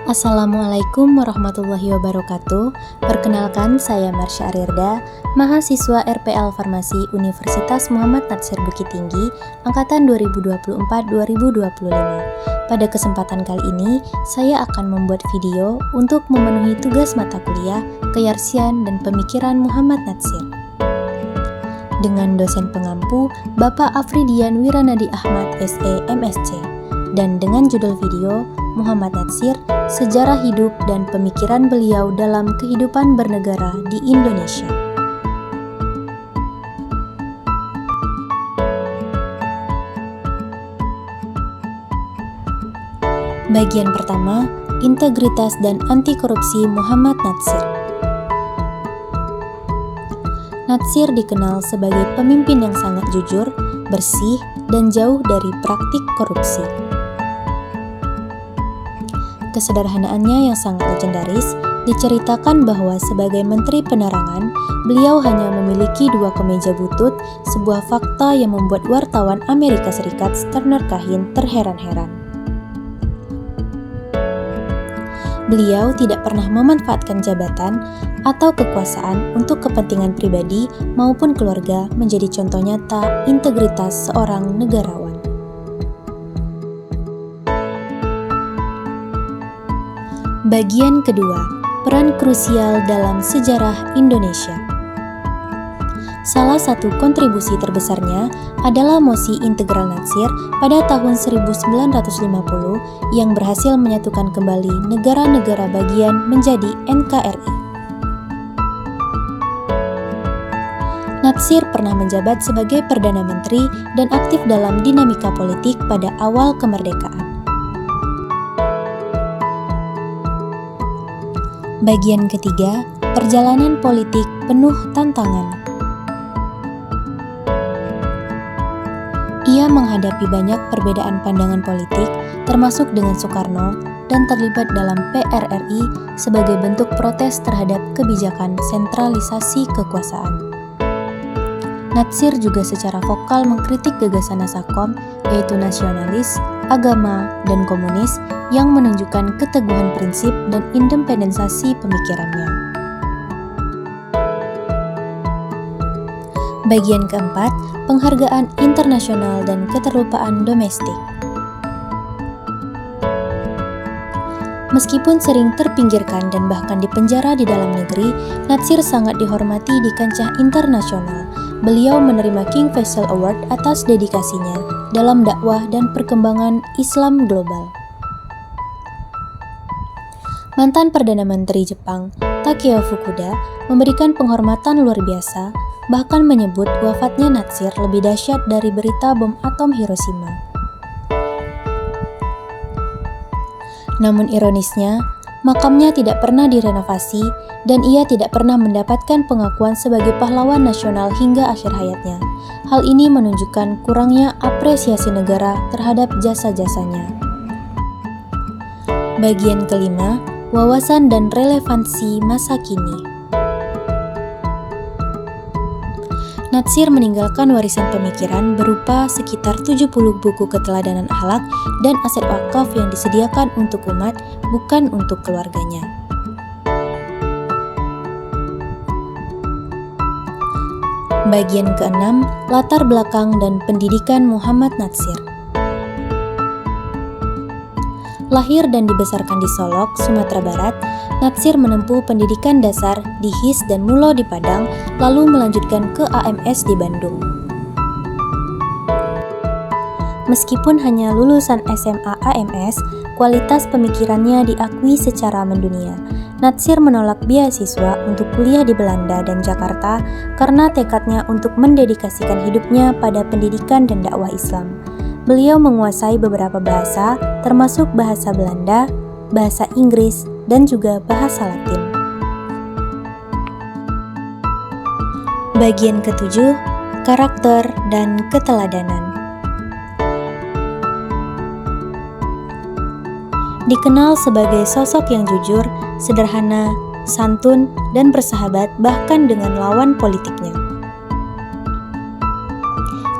Assalamualaikum warahmatullahi wabarakatuh. Perkenalkan, saya Marsha Arirda, mahasiswa RPL Farmasi Universitas Muhammad Natsir Bukit Tinggi, angkatan 2024-2025. Pada kesempatan kali ini, saya akan membuat video untuk memenuhi tugas mata kuliah Keyarsian dan Pemikiran Muhammad Natsir dengan dosen pengampu Bapak Afridian Wiranadi Ahmad SE MSc, dan dengan judul video Muhammad Natsir, Sejarah Hidup dan Pemikiran Beliau dalam Kehidupan Bernegara di Indonesia. Bagian pertama, Integritas dan Anti Korupsi Muhammad Natsir. Natsir dikenal sebagai pemimpin yang sangat jujur, bersih, dan jauh dari praktik korupsi. Kesederhanaannya yang sangat legendaris diceritakan bahwa sebagai Menteri Penerangan, beliau hanya memiliki 2 kemeja butut, sebuah fakta yang membuat wartawan Amerika Serikat Turner Cahin terheran-heran. Beliau tidak pernah memanfaatkan jabatan atau kekuasaan untuk kepentingan pribadi maupun keluarga, menjadi contoh nyata integritas seorang negarawan. Bagian kedua, peran krusial dalam sejarah Indonesia. Salah satu kontribusi terbesarnya adalah Mosi Integral Natsir pada tahun 1950 yang berhasil menyatukan kembali negara-negara bagian menjadi NKRI. Natsir pernah menjabat sebagai Perdana Menteri dan aktif dalam dinamika politik pada awal kemerdekaan. Bagian ketiga, perjalanan politik penuh tantangan. Ia menghadapi banyak perbedaan pandangan politik, termasuk dengan Soekarno, dan terlibat dalam PRRI sebagai bentuk protes terhadap kebijakan sentralisasi kekuasaan. Natsir juga secara vokal mengkritik gagasan Nasakom, yaitu nasionalis, agama, dan komunis, yang menunjukkan keteguhan prinsip dan independensasi pemikirannya. Bagian keempat, penghargaan internasional dan keterlupaan domestik. Meskipun sering terpinggirkan dan bahkan dipenjara di dalam negeri, Natsir sangat dihormati di kancah internasional. Beliau menerima King Faisal Award atas dedikasinya dalam dakwah dan perkembangan Islam global. Mantan Perdana Menteri Jepang, Takeo Fukuda, memberikan penghormatan luar biasa, bahkan menyebut wafatnya Natsir lebih dahsyat dari berita bom atom Hiroshima. Namun ironisnya, makamnya tidak pernah direnovasi dan ia tidak pernah mendapatkan pengakuan sebagai pahlawan nasional hingga akhir hayatnya. Hal ini menunjukkan kurangnya apresiasi negara terhadap jasa-jasanya. Bagian kelima, wawasan dan relevansi masa kini. Natsir meninggalkan warisan pemikiran berupa sekitar 70 buku keteladanan akhlak dan aset wakaf yang disediakan untuk umat, bukan untuk keluarganya. Bagian keenam, latar belakang dan pendidikan Muhammad Natsir. Lahir dan dibesarkan di Solok, Sumatera Barat, Natsir menempuh pendidikan dasar di HIS dan Mulo di Padang, lalu melanjutkan ke AMS di Bandung. Meskipun hanya lulusan SMA AMS, kualitas pemikirannya diakui secara mendunia. Natsir menolak beasiswa untuk kuliah di Belanda dan Jakarta karena tekadnya untuk mendedikasikan hidupnya pada pendidikan dan dakwah Islam. Beliau menguasai beberapa bahasa, termasuk bahasa Belanda, bahasa Inggris, dan juga bahasa Latin. Bagian ketujuh, karakter dan keteladanan. Dikenal sebagai sosok yang jujur, sederhana, santun, dan bersahabat bahkan dengan lawan politiknya.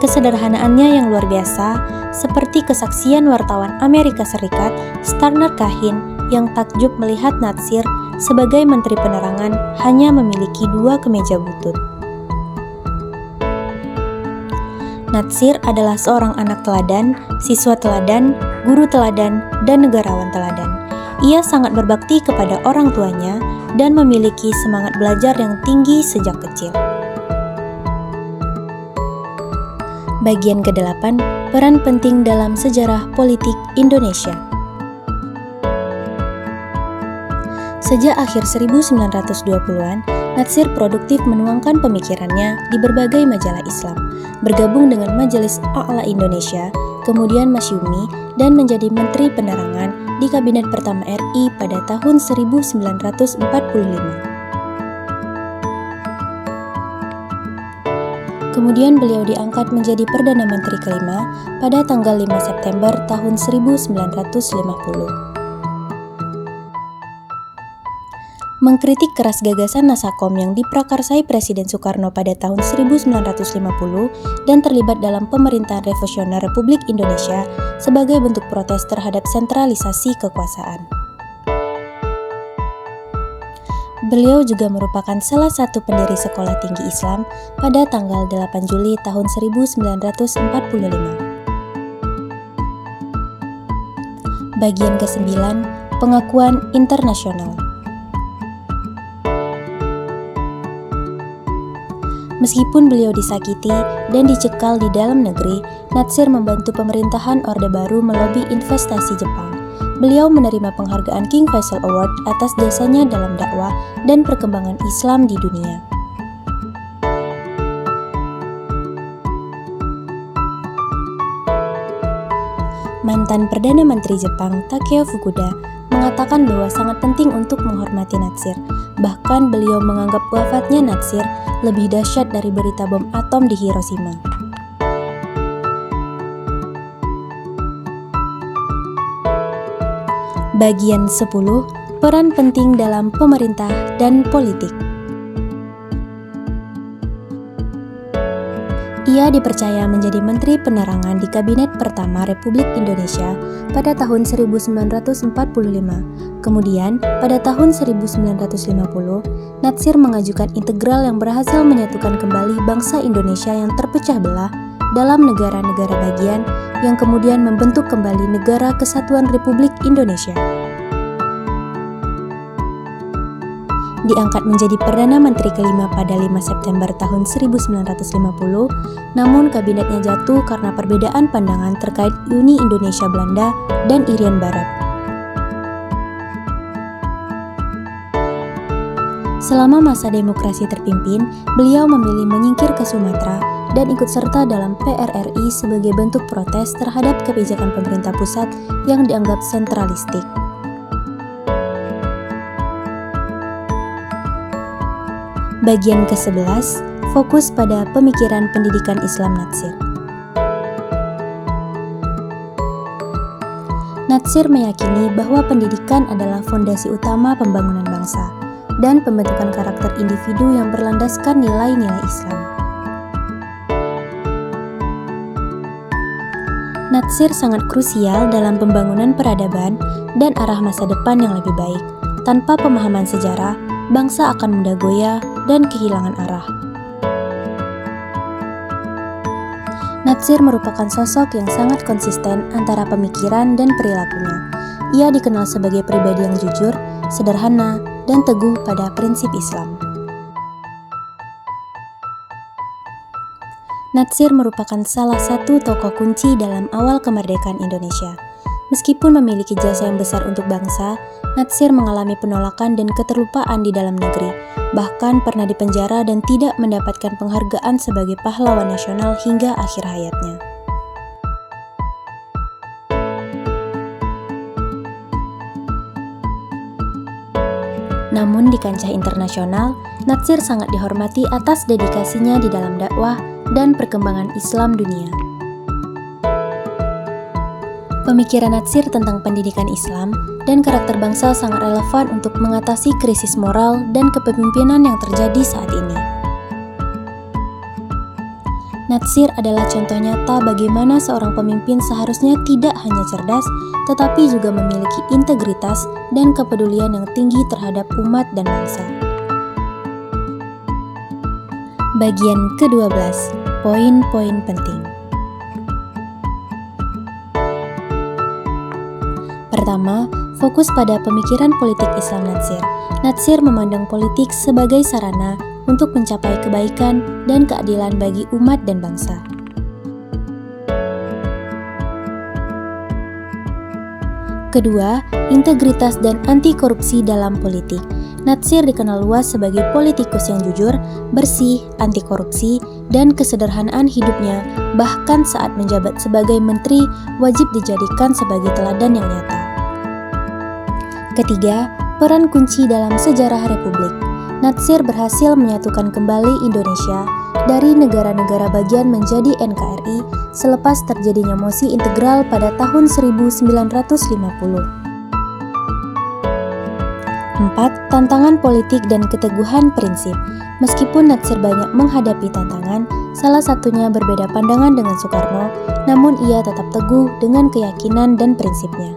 Kesederhanaannya yang luar biasa, seperti kesaksian wartawan Amerika Serikat Turner Cahin yang takjub melihat Natsir sebagai Menteri Penerangan hanya memiliki 2 kemeja butut. Natsir adalah seorang anak teladan, siswa teladan, guru teladan, dan negarawan teladan. Ia sangat berbakti kepada orang tuanya dan memiliki semangat belajar yang tinggi sejak kecil. Bagian ke-8, peran penting dalam sejarah politik Indonesia. Sejak akhir 1920-an, Natsir produktif menuangkan pemikirannya di berbagai majalah Islam, bergabung dengan Majelis A'la Indonesia, kemudian Masyumi, dan menjadi Menteri Penerangan di Kabinet pertama RI pada tahun 1945. Kemudian beliau diangkat menjadi Perdana Menteri kelima pada tanggal 5 September tahun 1950. Mengkritik keras gagasan Nasakom yang diprakarsai Presiden Soekarno pada tahun 1950 dan terlibat dalam pemerintahan revolusioner Republik Indonesia sebagai bentuk protes terhadap sentralisasi kekuasaan. Beliau juga merupakan salah satu pendiri Sekolah Tinggi Islam pada tanggal 8 Juli tahun 1945. Bagian ke-9, pengakuan internasional. Meskipun beliau disakiti dan dicekal di dalam negeri, Natsir membantu pemerintahan Orde Baru melobi investasi Jepang. Beliau menerima penghargaan King Faisal Award atas jasanya dalam dakwah dan perkembangan Islam di dunia. Mantan Perdana Menteri Jepang Takeo Fukuda mengatakan bahwa sangat penting untuk menghormati Natsir. Bahkan beliau menganggap wafatnya Natsir lebih dahsyat dari berita bom atom di Hiroshima. Bagian 10, peran penting dalam pemerintah dan politik. Ia dipercaya menjadi Menteri Penerangan di Kabinet pertama Republik Indonesia pada tahun 1945. Kemudian, pada tahun 1950, Natsir mengajukan integral yang berhasil menyatukan kembali bangsa Indonesia yang terpecah belah dalam negara-negara bagian yang kemudian membentuk kembali Negara Kesatuan Republik Indonesia. Diangkat menjadi Perdana Menteri kelima pada 5 September tahun 1950, namun kabinetnya jatuh karena perbedaan pandangan terkait Uni Indonesia Belanda dan Irian Barat. Selama masa demokrasi terpimpin, beliau memilih menyingkir ke Sumatera dan ikut serta dalam PRRI sebagai bentuk protes terhadap kebijakan pemerintah pusat yang dianggap sentralistik. Bagian ke-11, fokus pada pemikiran pendidikan Islam Natsir. Natsir meyakini bahwa pendidikan adalah fondasi utama pembangunan bangsa dan pembentukan karakter individu yang berlandaskan nilai-nilai Islam. Natsir sangat krusial dalam pembangunan peradaban dan arah masa depan yang lebih baik. Tanpa pemahaman sejarah, bangsa akan mudah goyah dan kehilangan arah. Natsir merupakan sosok yang sangat konsisten antara pemikiran dan perilakunya. Ia dikenal sebagai pribadi yang jujur, sederhana, dan teguh pada prinsip Islam. Natsir merupakan salah satu tokoh kunci dalam awal kemerdekaan Indonesia. Meskipun memiliki jasa yang besar untuk bangsa, Natsir mengalami penolakan dan keterlupaan di dalam negeri, bahkan pernah dipenjara dan tidak mendapatkan penghargaan sebagai pahlawan nasional hingga akhir hayatnya. Namun di kancah internasional, Natsir sangat dihormati atas dedikasinya di dalam dakwah dan perkembangan Islam dunia. Pemikiran Natsir tentang pendidikan Islam dan karakter bangsa sangat relevan untuk mengatasi krisis moral dan kepemimpinan yang terjadi saat ini. Natsir adalah contoh nyata bagaimana seorang pemimpin seharusnya tidak hanya cerdas, tetapi juga memiliki integritas dan kepedulian yang tinggi terhadap umat dan bangsa. Bagian ke-12, poin-poin penting. Pertama, fokus pada pemikiran politik Islam Natsir. Natsir memandang politik sebagai sarana untuk mencapai kebaikan dan keadilan bagi umat dan bangsa. Kedua, integritas dan anti korupsi dalam politik. Natsir dikenal luas sebagai politikus yang jujur, bersih, anti korupsi, dan kesederhanaan hidupnya, bahkan saat menjabat sebagai menteri, wajib dijadikan sebagai teladan yang nyata. Ketiga, peran kunci dalam sejarah Republik. Natsir berhasil menyatukan kembali Indonesia dari negara-negara bagian menjadi NKRI selepas terjadinya mosi integral pada tahun 1950. 4. Tantangan politik dan keteguhan prinsip. Meskipun Natsir banyak menghadapi tantangan, salah satunya berbeda pandangan dengan Soekarno, namun ia tetap teguh dengan keyakinan dan prinsipnya.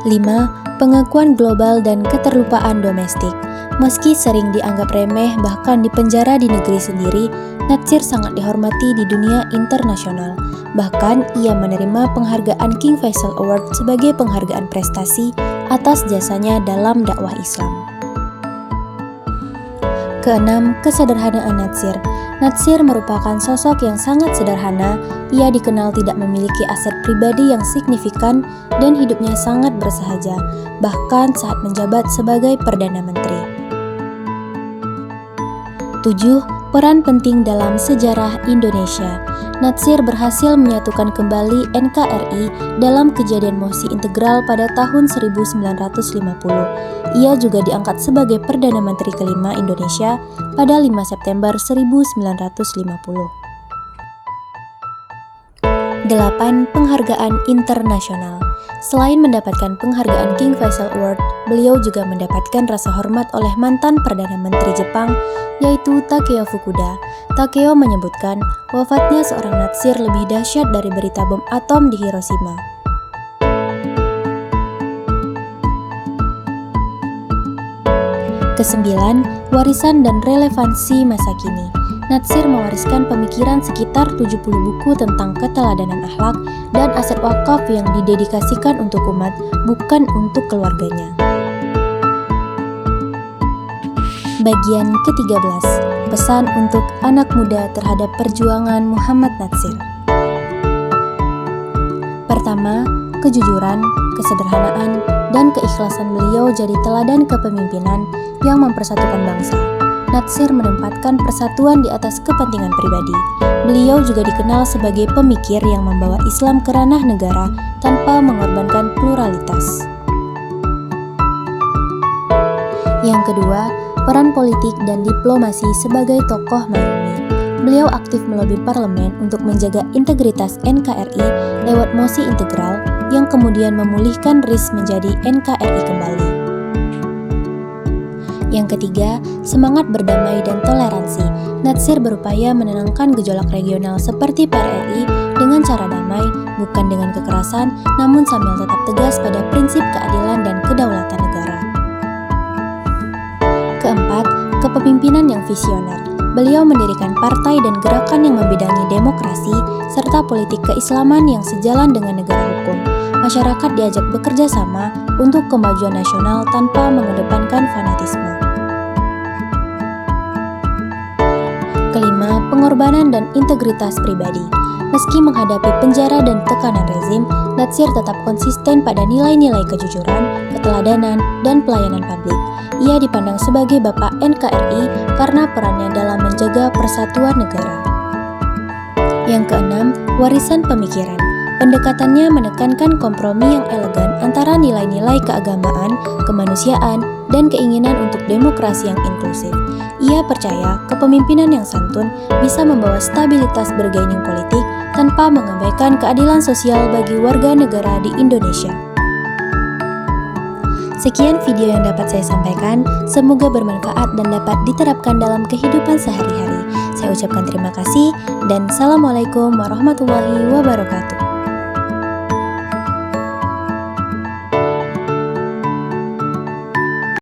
5. Pengakuan global dan keterlupaan domestik. Meski sering dianggap remeh bahkan dipenjara di negeri sendiri, Natsir sangat dihormati di dunia internasional. Bahkan ia menerima penghargaan King Faisal Award sebagai penghargaan prestasi atas jasanya dalam dakwah Islam. Keenam, kesederhanaan Natsir. Natsir merupakan sosok yang sangat sederhana. Ia dikenal tidak memiliki aset pribadi yang signifikan dan hidupnya sangat bersahaja, bahkan saat menjabat sebagai Perdana Menteri. 7. Peran penting dalam sejarah Indonesia. Natsir berhasil menyatukan kembali NKRI dalam kejadian mosi integral pada tahun 1950. Ia juga diangkat sebagai Perdana Menteri kelima Indonesia pada 5 September 1950. 8. Penghargaan internasional. Selain mendapatkan penghargaan King Faisal Award, beliau juga mendapatkan rasa hormat oleh mantan Perdana Menteri Jepang, yaitu Takeo Fukuda. Takeo menyebutkan wafatnya seorang Natsir lebih dahsyat dari berita bom atom di Hiroshima. Kesembilan, warisan dan relevansi masa kini. Natsir mewariskan pemikiran sekitar 70 buku tentang keteladanan akhlak dan aset wakaf yang didedikasikan untuk umat, bukan untuk keluarganya. Bagian ke-13, pesan untuk anak muda terhadap perjuangan Muhammad Natsir. Pertama, kejujuran, kesederhanaan, dan keikhlasan beliau jadi teladan kepemimpinan yang mempersatukan bangsa. Natsir menempatkan persatuan di atas kepentingan pribadi. Beliau juga dikenal sebagai pemikir yang membawa Islam ke ranah negara tanpa mengorbankan pluralitas. Yang kedua, peran politik dan diplomasi sebagai tokoh mayumi. Beliau aktif melobi parlemen untuk menjaga integritas NKRI lewat mosi integral yang kemudian memulihkan RIS menjadi NKRI kembali. Yang ketiga, semangat berdamai dan toleransi. Natsir berupaya menenangkan gejolak regional seperti PRRI dengan cara damai, bukan dengan kekerasan, namun sambil tetap tegas pada prinsip keadilan dan kedaulatan negara. Keempat, kepemimpinan yang visioner. Beliau mendirikan partai dan gerakan yang membidangi demokrasi serta politik keislaman yang sejalan dengan negara hukum. Masyarakat diajak bekerja sama untuk kemajuan nasional tanpa mengedepankan fanatisme. Kelima, pengorbanan dan integritas pribadi. Meski menghadapi penjara dan tekanan rezim, Natsir tetap konsisten pada nilai-nilai kejujuran, keteladanan, dan pelayanan publik. Ia dipandang sebagai bapak NKRI karena perannya dalam menjaga persatuan negara. Yang keenam, warisan pemikiran. Pendekatannya menekankan kompromi yang elegan antara nilai-nilai keagamaan, kemanusiaan, dan keinginan untuk demokrasi yang inklusif. Ia percaya kepemimpinan yang santun bisa membawa stabilitas bergaining politik tanpa mengabaikan keadilan sosial bagi warga negara di Indonesia. Sekian video yang dapat saya sampaikan, semoga bermanfaat dan dapat diterapkan dalam kehidupan sehari-hari. Saya ucapkan terima kasih dan Assalamualaikum warahmatullahi wabarakatuh.